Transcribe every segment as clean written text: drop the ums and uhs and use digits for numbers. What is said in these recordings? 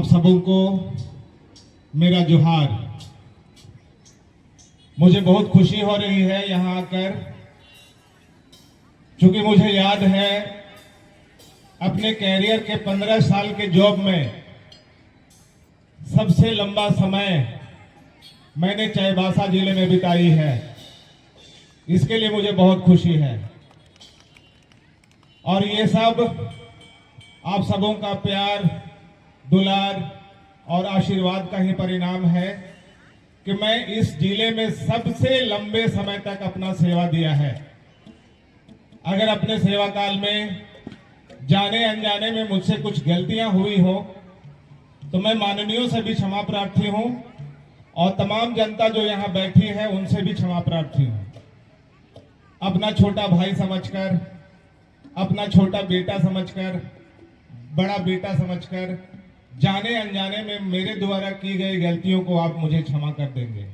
सबों को मेरा जोहार। मुझे बहुत खुशी हो रही है यहाँ आकर, क्योंकि मुझे याद है अपने कैरियर के 15 साल के जॉब में सबसे लंबा समय मैंने चाईबासा जिले में बिताई है। इसके लिए मुझे बहुत खुशी है और ये सब आप सबों का प्यार, दुलार और आशीर्वाद का ही परिणाम है कि मैं इस जिले में सबसे लंबे समय तक अपना सेवा दिया है। अगर अपने सेवा काल में जाने अनजाने में मुझसे कुछ गलतियां हुई हो तो मैं माननीयों से भी क्षमा प्रार्थी हूं और तमाम जनता जो यहां बैठी है उनसे भी क्षमा प्रार्थी हूं। अपना छोटा भाई समझकर, अपना छोटा बेटा समझकर, बड़ा बेटा समझकर जाने अनजाने में मेरे द्वारा की गई गलतियों को आप मुझे क्षमा कर देंगे।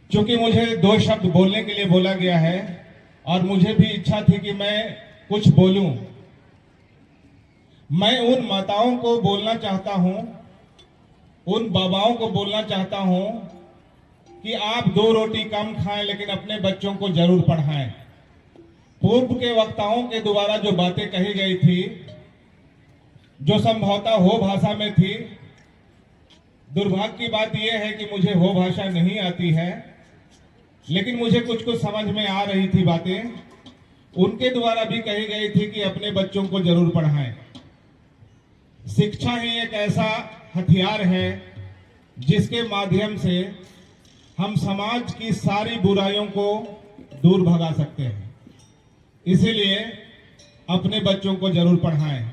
क्योंकि मुझे 2 शब्द बोलने के लिए बोला गया है और मुझे भी इच्छा थी कि मैं कुछ बोलूं। मैं उन माताओं को बोलना चाहता हूं, उन बाबाओं को बोलना चाहता हूं कि आप 2 रोटी कम खाएं लेकिन अपने बच्चों को जरूर पढ़ाएं। पूर्व के वक्ताओं के द्वारा जो बातें कही गई थी, जो संभवतः हो भाषा में थी, दुर्भाग्य की बात यह है कि मुझे हो भाषा नहीं आती है, लेकिन मुझे कुछ कुछ समझ में आ रही थी बातें। उनके द्वारा भी कही गई थी कि अपने बच्चों को जरूर पढ़ाएं। शिक्षा ही एक ऐसा हथियार है जिसके माध्यम से हम समाज की सारी बुराइयों को दूर भगा सकते हैं। इसीलिए अपने बच्चों को जरूर पढ़ाएं।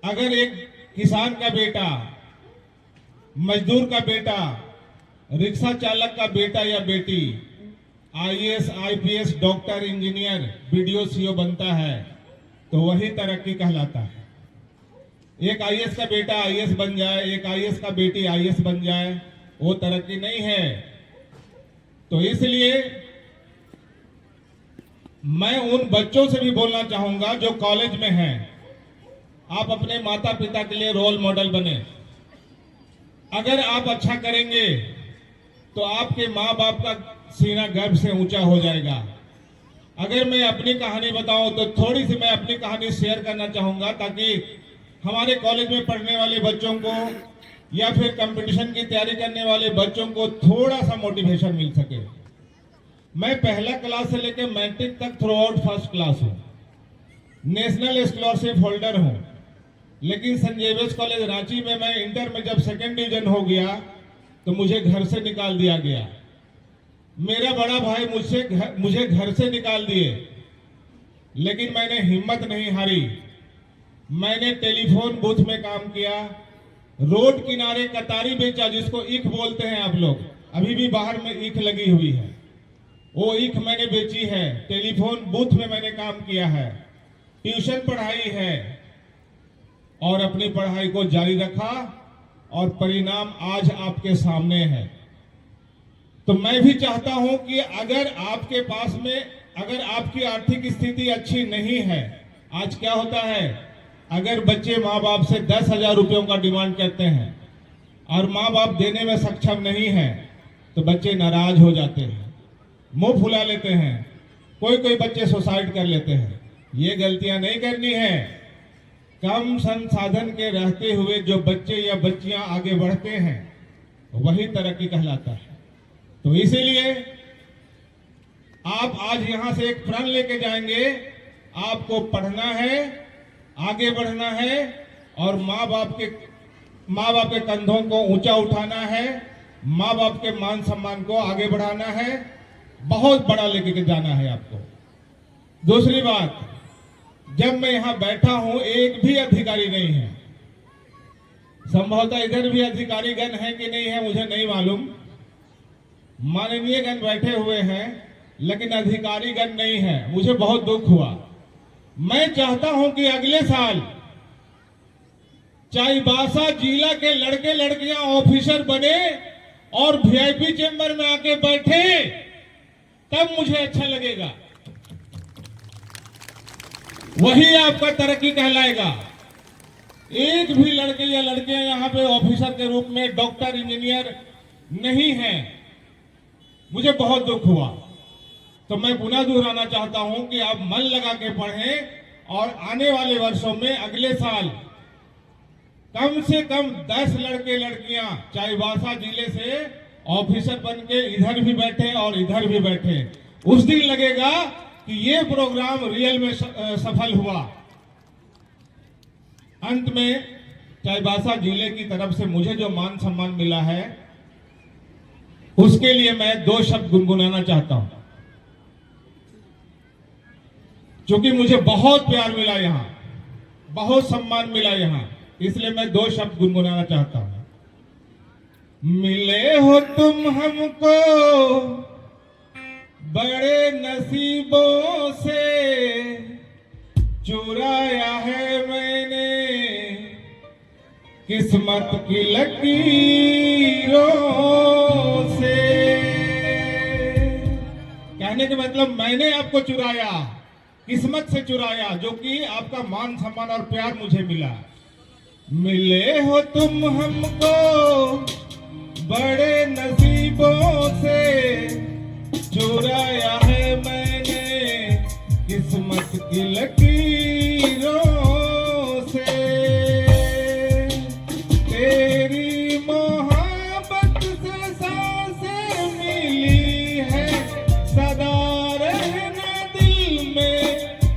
अगर एक किसान का बेटा, मजदूर का बेटा, रिक्शा चालक का बेटा या बेटी IAS, IPS, doctor, engineer, BDO, CO बनता है तो वही तरक्की कहलाता है। एक आईएएस का बेटा आईएएस बन जाए, एक आईएएस का बेटी आईएएस बन जाए, वो तरक्की नहीं है। तो इसलिए मैं उन बच्चों से भी बोलना चाहूंगा जो कॉलेज में हैं, आप अपने माता पिता के लिए रोल मॉडल बने। अगर आप अच्छा करेंगे तो आपके माँ बाप का सीना गर्व से ऊंचा हो जाएगा। अगर मैं अपनी कहानी बताऊं तो थोड़ी सी मैं अपनी कहानी शेयर करना चाहूंगा ताकि हमारे कॉलेज में पढ़ने वाले बच्चों को या फिर कंपटीशन की तैयारी करने वाले बच्चों को थोड़ा सा मोटिवेशन मिल सके। मैं पहला क्लास से लेकर मैट्रिक तक थ्रू आउट फर्स्ट क्लास हूं, नेशनल स्कॉलरशिप होल्डर हूं, लेकिन सेंट जेवियर्स कॉलेज रांची में मैं इंटर में जब 2nd डिवीजन हो गया तो मुझे घर से निकाल दिया गया। मेरा बड़ा भाई मुझे घर से निकाल दिए, लेकिन मैंने हिम्मत नहीं हारी। मैंने टेलीफोन बूथ में काम किया, रोड किनारे कतारी बेचा, जिसको ईख बोलते हैं आप लोग, अभी भी बाहर में ईख लगी हुई है, वो ईख मैंने बेची है। टेलीफोन बूथ में मैंने काम किया है, ट्यूशन पढ़ाई है और अपनी पढ़ाई को जारी रखा और परिणाम आज आपके सामने है। तो मैं भी चाहता हूं कि अगर आपके पास में, अगर आपकी आर्थिक स्थिति अच्छी नहीं है, आज क्या होता है, अगर बच्चे माँ बाप से 10,000 रुपयों का डिमांड करते हैं और माँ बाप देने में सक्षम नहीं है तो बच्चे नाराज हो जाते हैं, मुंह फुला लेते हैं, कोई बच्चे सुसाइड कर लेते हैं। ये गलतियां नहीं करनी है। कम संसाधन के रहते हुए जो बच्चे या बच्चियां आगे बढ़ते हैं वही तरक्की कहलाता है। तो इसीलिए आप आज यहां से एक प्रण लेके जाएंगे, आपको पढ़ना है, आगे बढ़ना है और माँ बाप के कंधों को ऊंचा उठाना है, माँ बाप के मान सम्मान को आगे बढ़ाना है, बहुत बड़ा लेके जाना है आपको। दूसरी बात, जब मैं यहां बैठा हूं एक भी अधिकारी नहीं है, संभवतः इधर भी अधिकारी गण है कि नहीं है मुझे नहीं मालूम, माननीय गण बैठे हुए हैं लेकिन अधिकारी गण नहीं है। मुझे बहुत दुख हुआ। मैं चाहता हूं कि अगले साल चाईबासा जिला के लड़के लड़कियां ऑफिसर बने और वीआईपी चेंबर में आके बैठे, तब मुझे अच्छा लगेगा। वही आपका तरक्की कहलाएगा। एक भी लड़के या लड़कियां यहाँ पे ऑफिसर के रूप में, डॉक्टर, इंजीनियर नहीं हैं। मुझे बहुत दुख हुआ। तो मैं पुनः दोहराना चाहता हूं कि आप मन लगा के पढ़ें और आने वाले वर्षों में, अगले साल कम से कम 10 लड़के लड़कियां चाईबासा जिले से ऑफिसर बन के इधर भी बैठे और इधर भी बैठे। उस दिन लगेगा कि ये प्रोग्राम रियल में सफल हुआ। अंत में चाईबासा जिले की तरफ से मुझे जो मान सम्मान मिला है, उसके लिए मैं 2 शब्द गुनगुनाना चाहता हूं। क्योंकि मुझे बहुत प्यार मिला यहां, बहुत सम्मान मिला यहां, इसलिए मैं 2 शब्द गुनगुनाना चाहता हूं। मिले हो तुम हमको बड़े नसीबों से, चुराया है मैंने किस्मत की लकीरों से। कहने का मतलब, मैंने आपको चुराया, किस्मत से चुराया, जो कि आपका मान सम्मान और प्यार मुझे मिला। मिले हो तुम हमको बड़े नसीबों से, चुराया है मैंने किस्मत की लकीरों से। तेरी मोहब्बत से सांसें मिली है, सदा रहना दिल में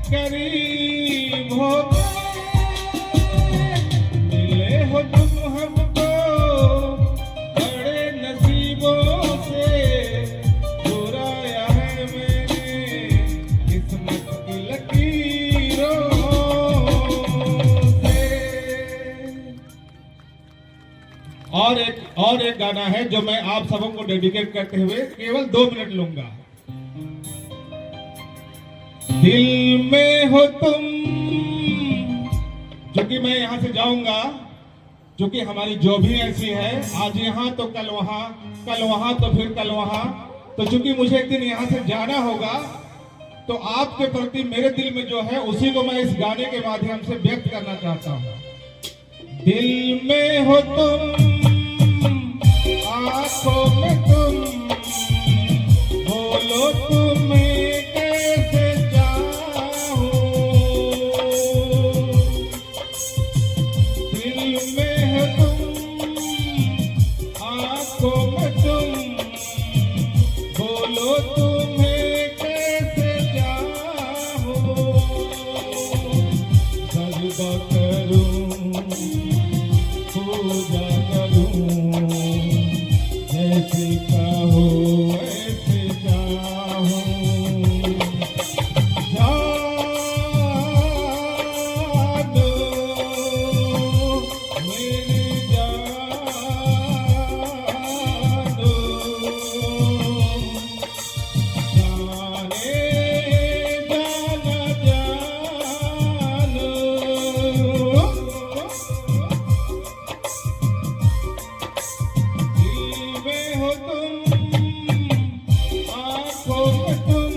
करीब होके। मिले हो तुम हमको बड़े नसीबों से, चुराया है मैंने किस्मत की लकीरों से। और एक गाना है जो मैं आप सबों को डेडिकेट करते हुए केवल 2 मिनट लूंगा। दिल में हो तुम, क्योंकि मैं यहां से जाऊंगा, क्योंकि हमारी जो भी ऐसी है, आज यहां तो कल वहां तो फिर कल वहां। तो चूंकि मुझे एक दिन यहां से जाना होगा, तो आपके प्रति मेरे दिल में जो है, उसी को मैं इस गाने के माध्यम से व्यक्त करना चाहता हूं। दिल में हो तुम, आंखों में तुम, बोलो तुम्हें कैसे चाहूं। दिल में हो तुम, आंखों में तुम, बोलो तुम्हें कैसे चाहूं। सजदा करूं, पूजा करूं, जैसे चाहो ऐसे चाहूं। जानो मेरी जानो, जाने जाना जानो। दिल में हो तुम, आंखों में तुम,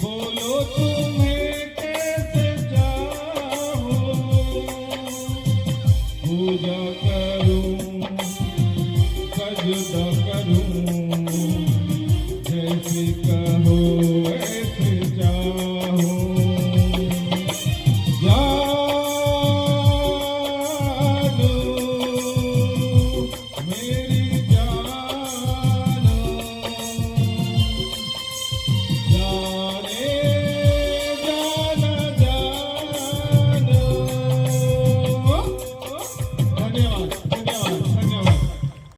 बोलो तुम्हें कैसे चाहूं। पूजा